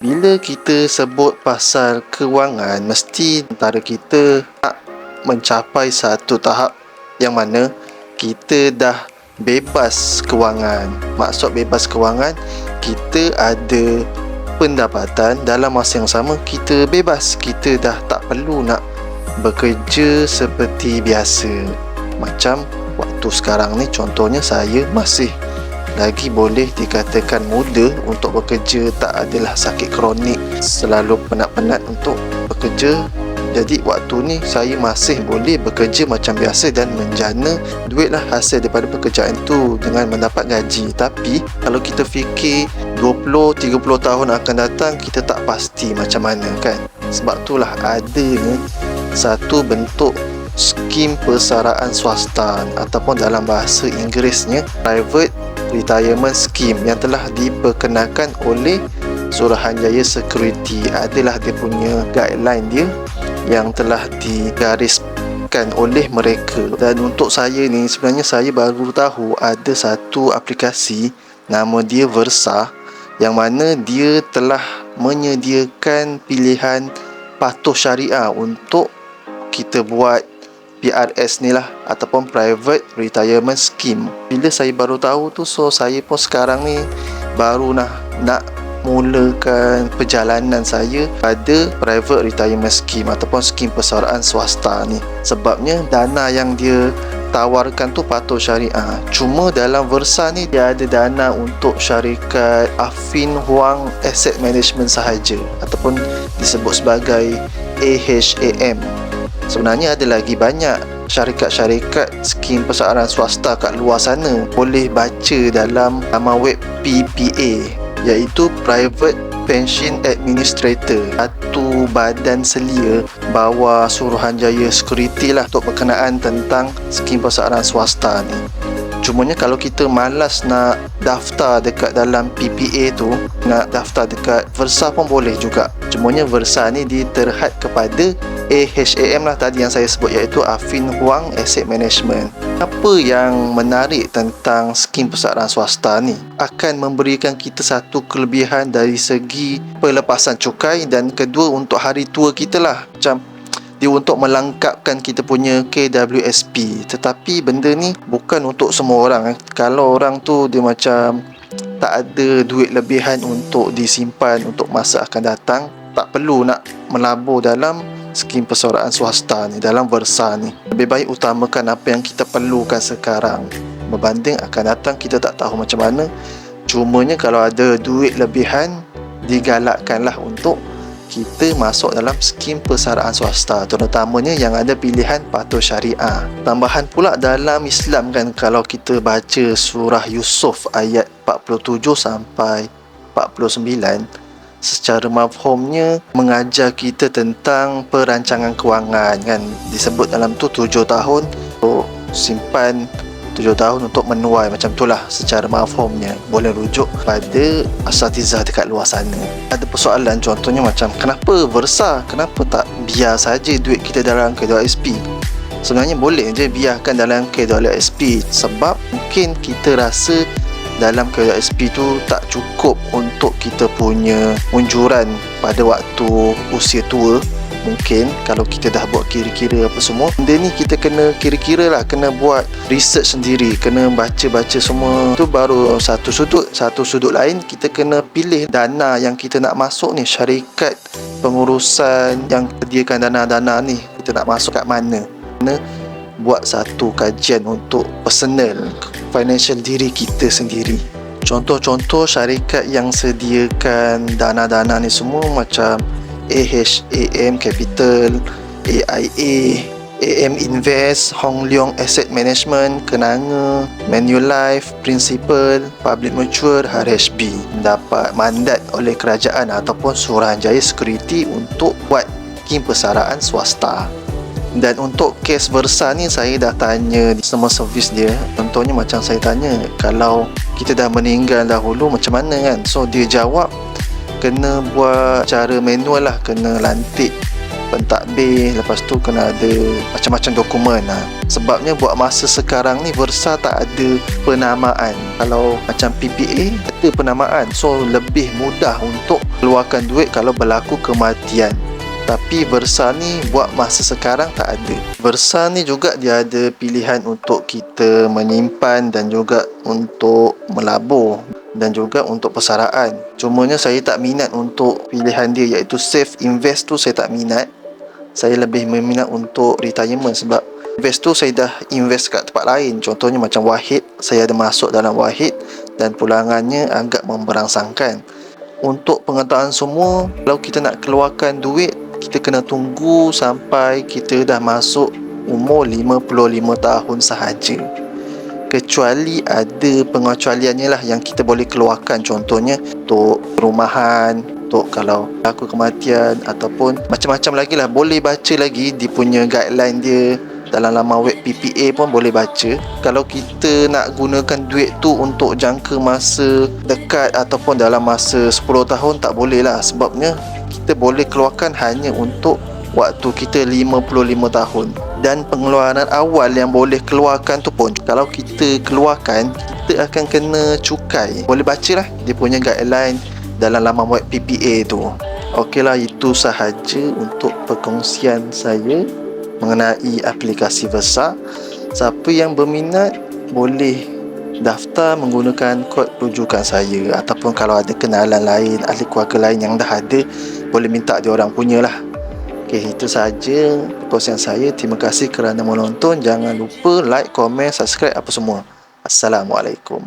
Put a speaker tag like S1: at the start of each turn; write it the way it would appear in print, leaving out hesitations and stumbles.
S1: Bila kita sebut pasal kewangan, mesti antara kita nak mencapai satu tahap yang mana kita dah bebas kewangan. Maksud bebas kewangan, kita ada pendapatan, dalam masa yang sama kita bebas. Kita dah tak perlu nak bekerja seperti biasa. Macam waktu sekarang ni, contohnya saya masih lagi boleh dikatakan muda untuk bekerja, tak adalah sakit kronik, selalu penat-penat untuk bekerja. Jadi waktu ni saya masih boleh bekerja macam biasa dan menjana duitlah hasil daripada pekerjaan tu dengan mendapat gaji. Tapi kalau kita fikir 20-30 tahun akan datang, kita tak pasti macam mana kan. Sebab itulah adanya satu bentuk skim persaraan swasta ataupun dalam bahasa Inggerisnya Private Retirement Scheme yang telah diperkenalkan oleh Suruhanjaya Security. Adalah dia punya guideline dia yang telah digariskan oleh mereka. Dan untuk saya ni, sebenarnya saya baru tahu ada satu aplikasi nama dia Versa, yang mana dia telah menyediakan pilihan patuh syariah untuk kita buat PRS ni lah, ataupun Private Retirement Scheme. Bila saya baru tahu tu, so saya pun sekarang ni baru nak mulakan perjalanan saya pada Private Retirement Scheme ataupun skim persaraan swasta ni. Sebabnya dana yang dia tawarkan tu patuh syariah. Cuma dalam Versa ni dia ada dana untuk syarikat Affin Hwang Asset Management sahaja, ataupun disebut sebagai AHAM. Sebenarnya ada lagi banyak syarikat-syarikat skim persaraan swasta kat luar sana. Boleh baca dalam nama web PPA, iaitu Private Pension Administrator, satu badan selia bawah Suruhanjaya Security lah untuk berkenaan tentang skim persaraan swasta ni. Cumanya kalau kita malas nak daftar dekat dalam PPA tu, nak daftar dekat Versa pun boleh juga. Cumanya Versa ni diterhad kepada AHAM lah tadi yang saya sebut, iaitu Affin Hwang Asset Management. Apa yang menarik tentang skim persaraan swasta ni? Akan memberikan kita satu kelebihan dari segi pelepasan cukai, dan kedua untuk hari tua kita lah. Macam dia untuk melengkapkan kita punya KWSP. Tetapi benda ni bukan untuk semua orang. Kalau orang tu dia macam tak ada duit lebihan untuk disimpan untuk masa akan datang, tak perlu nak melabur dalam skim persaraan swasta ni, dalam Versa ni. Lebih baik utamakan apa yang kita perlukan sekarang, berbanding akan datang kita tak tahu macam mana. Cumanya kalau ada duit lebihan, digalakkanlah untuk kita masuk dalam skim persaraan swasta, terutamanya yang ada pilihan patuh syariah. Tambahan pula dalam Islam kan, kalau kita baca surah Yusuf ayat 47 sampai 49, secara mafhumnya mengajar kita tentang perancangan kewangan kan. Disebut dalam tu 7 tahun untuk simpan, 7 tahun untuk menuai, macam itulah secara mafhumnya. Boleh rujuk pada asatizah dekat luar sana. Ada persoalan, contohnya macam kenapa Versa, kenapa tak biar saja duit kita dalam KWSP? Sebenarnya boleh je biarkan dalam KWSP, sebab mungkin kita rasa dalam KWSP tu tak cukup untuk kita punya unjuran pada waktu usia tua. Mungkin kalau kita dah buat kira-kira apa semua, benda ni kita kena kira-kira lah, kena buat research sendiri, kena baca-baca semua. Tu baru satu sudut. Satu sudut lain, kita kena pilih dana yang kita nak masuk ni, syarikat pengurusan yang sediakan dana-dana ni, kita nak masuk kat mana. Kena buat satu kajian untuk personal financial diri kita sendiri. Contoh-contoh syarikat yang sediakan dana-dana ni semua macam AHAM Capital, AIA, AM Invest, Hong Leong Asset Management, Kenanga, Manulife, Principal, Public Mutual, RHB mendapat mandat oleh kerajaan ataupun Suruhanjaya Security untuk buat skim persaraan swasta. Dan untuk kes Versa ni, saya dah tanya semua servis dia. Contohnya macam saya tanya, kalau kita dah meninggal dahulu macam mana kan? So dia jawab, kena buat cara manual lah, kena lantik pentadbir, lepas tu kena ada macam-macam dokumen lah. Sebabnya buat masa sekarang ni Versa tak ada penamaan. Kalau macam PPA ada penamaan, so lebih mudah untuk keluarkan duit kalau berlaku kematian. Tapi Versa ni buat masa sekarang tak ada. Versa ni juga dia ada pilihan untuk kita menyimpan dan juga untuk melabur dan juga untuk persaraan. Cumanya saya tak minat untuk pilihan dia iaitu save invest tu, saya tak minat. Saya lebih meminat untuk retirement sebab invest tu saya dah invest kat tempat lain. Contohnya macam Wahid, saya ada masuk dalam Wahid dan pulangannya agak memberangsangkan. Untuk pengetahuan semua, kalau kita nak keluarkan duit, kita kena tunggu sampai kita dah masuk umur 55 tahun sahaja. Kecuali ada pengecualiannya lah yang kita boleh keluarkan. Contohnya untuk perumahan, untuk kalau berlaku kematian ataupun macam-macam lagi lah. Boleh baca lagi di punya guideline dia dalam laman web PPA pun boleh baca. Kalau kita nak gunakan duit tu untuk jangka masa dekat ataupun dalam masa 10 tahun, tak boleh lah. Sebabnya kita boleh keluarkan hanya untuk waktu kita 55 tahun. Dan pengeluaran awal yang boleh keluarkan tu pun, kalau kita keluarkan, kita akan kena cukai. Boleh baca lah dia punya guideline dalam laman web PPA tu. Okeylah, itu sahaja untuk perkongsian saya mengenai aplikasi Versa. Siapa yang berminat boleh daftar menggunakan kod rujukan saya, ataupun kalau ada kenalan lain, ahli keluarga lain yang dah ada, boleh minta dia orang punya lah. Okey, itu sahaja perkongsian saya. Terima kasih kerana menonton. Jangan lupa like, komen, subscribe apa semua. Assalamualaikum.